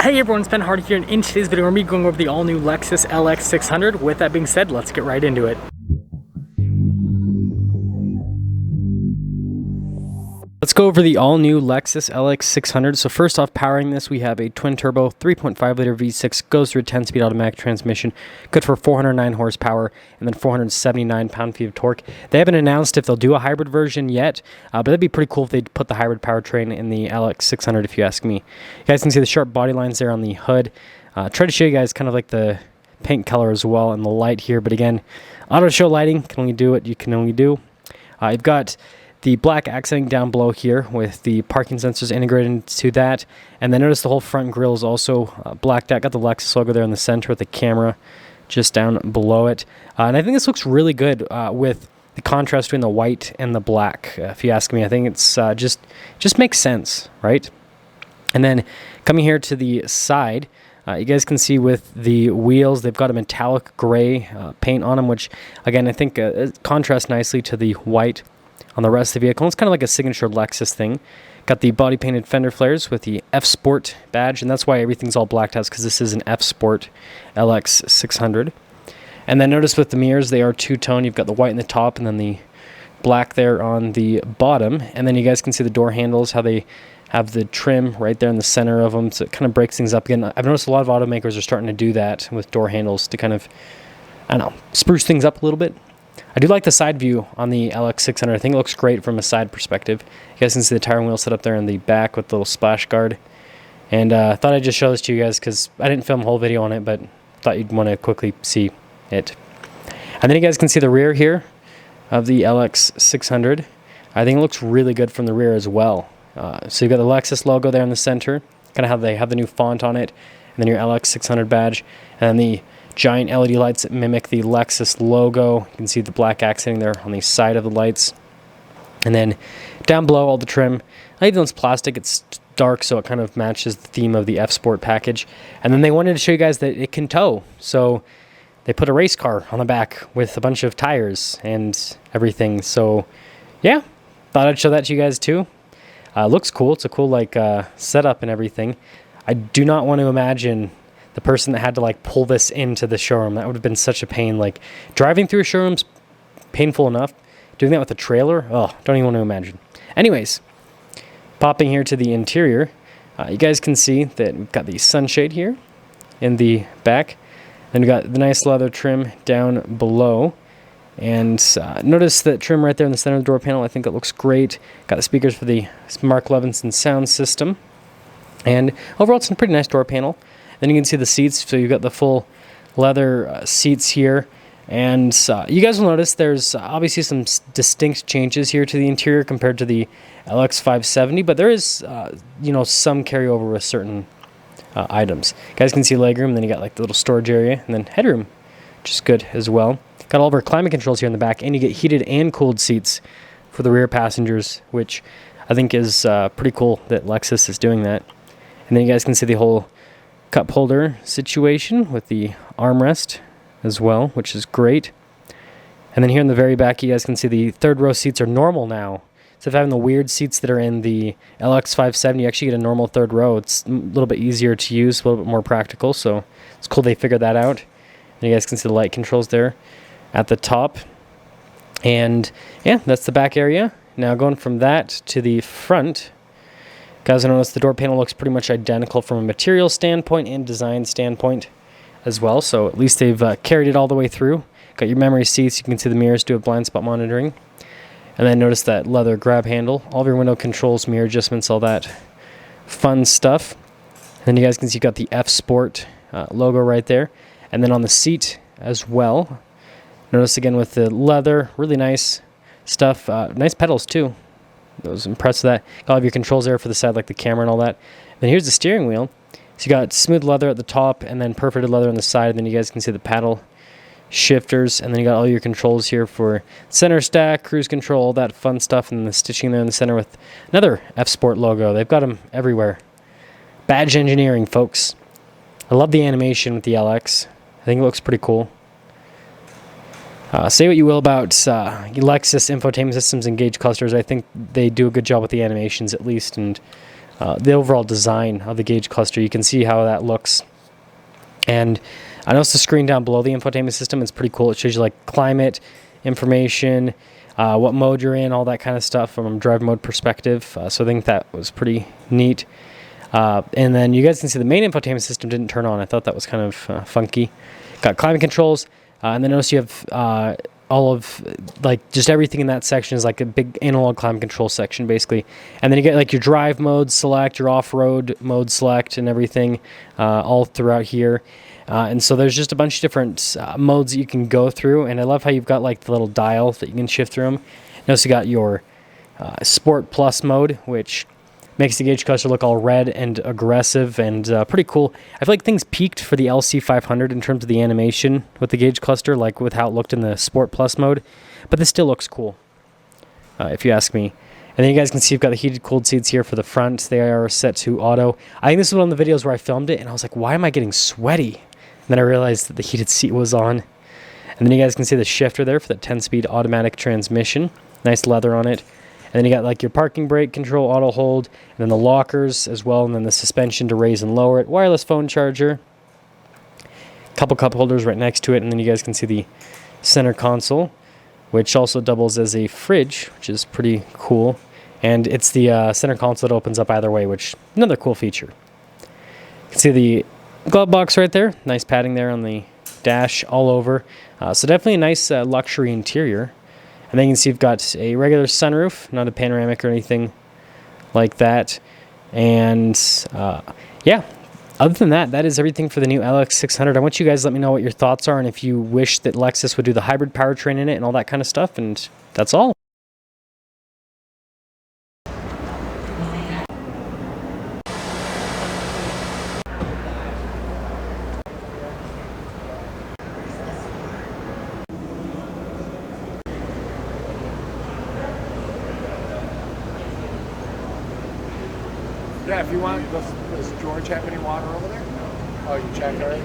Hey everyone, it's Ben Hardy here, and in today's video we're going to be going over the all-new Lexus LX 600. With that being said, let's get right into it. Let's go over the all-new Lexus LX 600. So first off, powering this, we have a twin-turbo 3.5-liter V6, goes through a 10-speed automatic transmission, good for 409 horsepower, and then 479 pound-feet of torque. They haven't announced if they'll do a hybrid version yet, but that'd be pretty cool if they put the hybrid powertrain in the LX 600, if you ask me. You guys can see the sharp body lines there on the hood. Try to show you guys kind of like the paint color as well and the light here, but again, auto show lighting can only do what you can only do. You've got the black accenting down below here with the parking sensors integrated into that. And then notice the whole front grille is also blacked out. Got the Lexus logo there in the center with the camera just down below it. And I think this looks really good with the contrast between the white and the black. If you ask me, I think it's just makes sense, right? And then coming here to the side, you guys can see with the wheels, they've got a metallic gray paint on them, which again, I think contrasts nicely to the white on the rest of the vehicle. It's kind of like a signature Lexus thing. Got the body painted fender flares with the F Sport badge, and that's why everything's all blacked out, because this is an F Sport LX 600. And then notice with the mirrors, they are two-tone. You've got the white in the top and then the black there on the bottom. And then you guys can see the door handles, how they have the trim right there in the center of them, so it kind of breaks things up again. I've noticed a lot of automakers are starting to do that with door handles to kind of, I don't know, spruce things up a little bit. I do like the side view on the LX 600. I think it looks great from a side perspective. You guys can see the tire wheel set up there in the back with the little splash guard. And I thought I'd just show this to you guys because I didn't film a whole video on it, but thought you'd want to quickly see it. And then you guys can see the rear here of the LX 600. I think it looks really good from the rear as well. So you've got the Lexus logo there in the center, kind of how they have the new font on it, and then your LX 600 badge, and then the giant LED lights that mimic the Lexus logo. You can see the black accenting there on the side of the lights. And then down below, all the trim. Even though it's plastic, it's dark, so it kind of matches the theme of the F Sport package. And then they wanted to show you guys that it can tow. So they put a race car on the back with a bunch of tires and everything. So yeah, thought I'd show that to you guys too. Looks cool. It's a cool setup and everything. I do not want to imagine the person that had to pull this into the showroom. That would have been such a pain. Driving through a showroom's painful enough. Doing that with a trailer, oh, don't even want to imagine. Anyways, popping here to the interior, you guys can see that we've got the sunshade here in the back. Then we've got the nice leather trim down below. And notice that trim right there in the center of the door panel. I think it looks great. Got the speakers for the Mark Levinson sound system. And overall, it's a pretty nice door panel. Then you can see the seats, so you've got the full leather seats here. And you guys will notice there's obviously some distinct changes here to the interior compared to the LX 570, but there is, some carryover with certain items. You guys can see legroom, then you got the little storage area, and then headroom, which is good as well. Got all of our climate controls here in the back, and you get heated and cooled seats for the rear passengers, which I think is pretty cool that Lexus is doing that. And then you guys can see the whole cup holder situation with the armrest as well, which is great. And then here in the very back, you guys can see the third row seats are normal now. So if having the weird seats that are in the LX 570, you actually get a normal third row. It's a little bit easier to use, a little bit more practical. So it's cool they figured that out. And you guys can see the light controls there at the top. And yeah, that's the back area. Now going from that to the front, guys, I notice the door panel looks pretty much identical from a material standpoint and design standpoint as well. So at least they've carried it all the way through. Got your memory seats. You can see the mirrors do have blind spot monitoring. And then notice that leather grab handle. All of your window controls, mirror adjustments, all that fun stuff. And then you guys can see you've got the F Sport logo right there. And then on the seat as well, notice again with the leather, really nice stuff. Nice pedals too. I was impressed with that. Got all of your controls there for the side, like the camera and all that. Then here's the steering wheel. So you got smooth leather at the top and then perforated leather on the side. And then you guys can see the paddle shifters. And then you got all your controls here for center stack, cruise control, all that fun stuff. And then the stitching there in the center with another F Sport logo. They've got them everywhere. Badge engineering, folks. I love the animation with the LX. I think it looks pretty cool. Say what you will about Lexus infotainment systems and gauge clusters. I think they do a good job with the animations at least, and the overall design of the gauge cluster. You can see how that looks. And I noticed the screen down below the infotainment system is pretty cool. It shows you like climate information, what mode you're in, all that kind of stuff from a drive mode perspective. So I think that was pretty neat. And then you guys can see the main infotainment system didn't turn on. I thought that was kind of funky. Got climate controls, and then notice you have all of like just everything in that section is like a big analog climate control section basically. And then you get like your drive mode select, your off-road mode select, and everything all throughout here. And so there's just a bunch of different modes that you can go through. And I love how you've got like the little dial that you can shift through them. Notice you got your Sport Plus mode, which makes the gauge cluster look all red and aggressive and pretty cool. I feel like things peaked for the LC500 in terms of the animation with the gauge cluster, like with how it looked in the Sport Plus mode. But this still looks cool, if you ask me. And then you guys can see you've got the heated cooled seats here for the front. They are set to auto. I think this is one of the videos where I filmed it, and I was like, why am I getting sweaty? And then I realized that the heated seat was on. And then you guys can see the shifter there for the 10-speed automatic transmission. Nice leather on it. And then you got like your parking brake control, auto hold, and then the lockers as well, and then the suspension to raise and lower it. Wireless phone charger. Couple cup holders right next to it, and then you guys can see the center console, which also doubles as a fridge, which is pretty cool. And it's the center console that opens up either way, which another cool feature. You can see the glove box right there. Nice padding there on the dash all over. So definitely a nice luxury interior. And then you can see you've got a regular sunroof, not a panoramic or anything like that. And yeah, other than that, that is everything for the new LX 600. I want you guys to let me know what your thoughts are and if you wish that Lexus would do the hybrid powertrain in it and all that kind of stuff. And that's all. Yeah, if you want, does George have any water over there? Oh, you checked already?